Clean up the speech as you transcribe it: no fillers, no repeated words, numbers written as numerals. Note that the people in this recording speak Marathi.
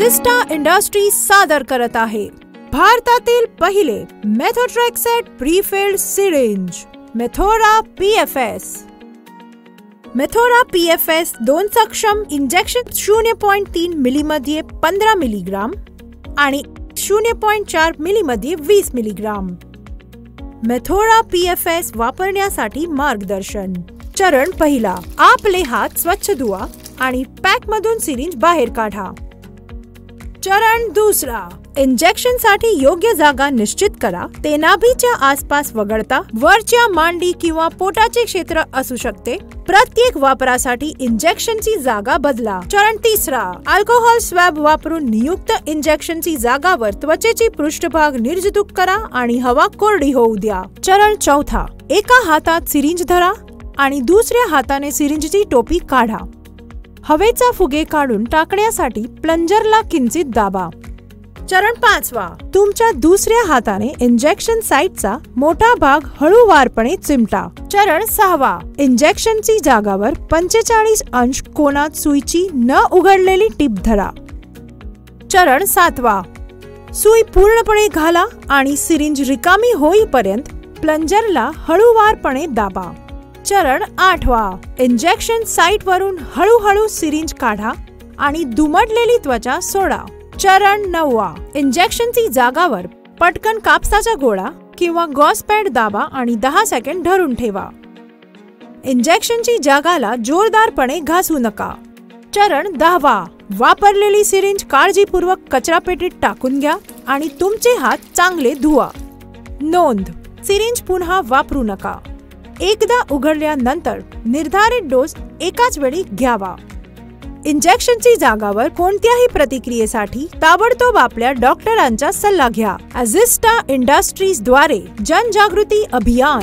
अजिस्टा इंडस्ट्रीज सादर करत आहे भारतातील पहिले methotrexate prefilled syringe Methora PFS. Methora PFS 2 सक्षम इंजेक्शन 0.3 मिली मध्ये 15 मिलीग्राम आणि 0.4 मिली मध्ये 20 मिलीग्राम. मेथोरा PFS वापरण्यासाठी मार्गदर्शन. चरण पहिला, आपले हात स्वच्छ धुवा आणि पॅक मधून सिरिंज बाहेर काढा. चरण दुसरा, इंजेक्शन साठी योग्य जागा निश्चित करा. ते नाभीच्या आसपास वगळता वरच्या मांडी किंवा पोटाचे क्षेत्र असू शकते. प्रत्येक वापरासाठी इंजेक्शनची जागा बदला. चरण तिसरा, अल्कोहोल स्वॅब वापरून नियुक्त इंजेक्शनची जागावर त्वचेची पृष्ठभाग निर्जतुक करा आणि हवा कोरडी होऊ द्या. चरण चौथा, एका हातात सिरिंज धरा आणि दुसऱ्या हाताने सिरिंजची टोपी काढा. हवेचा फुगे काढून टाकण्यासाठी प्लंजरला किंचित दाबा. चरण पाचवा, तुमच्या दुसऱ्या हाताने इंजेक्शन साइटचा मोठा भाग हळूवारपणे चिमटा. चरण सहावा, इंजेक्शनची जागावर 45 अंश कोनात सुईची न उघडलेली टीप धरा. चरण सातवा, सुई पूर्णपणे घाला आणि सिरिंज रिकामी होईपर्यंत प्लंजरला हळूवारपणे दाबा. चरण आठवा, इंजेक्शन साइट वरून हळूहळू सिरिंज काढा आणि दुमडलेली त्वचा सोडा. चरण नववा, इंजेक्शनची जागावर पटकन कापसाचा गोळा किंवा गॉस पॅड दाबा आणि 10 सेकंद धरून ठेवा. इंजेक्शनची जागाला जोरदारपणे घासू नका. चरण 10वा, वापरलेली सिरिंज काळजीपूर्वक कचरापेटीत टाकून घ्या आणि तुमचे हात चांगले धुवा. नोंद, सिरिंज पुन्हा वापरू नका. एकदा उघडल्यानंतर निर्धारित डोस एकाच वेळी घ्यावा. इंजेक्शनची जागावर कोणत्याही प्रतिक्रियेसाठी ताबडतोब आपल्या डॉक्टरांचा सल्ला घ्या. अजिस्टा इंडस्ट्रीज द्वारे जनजागृती अभियान.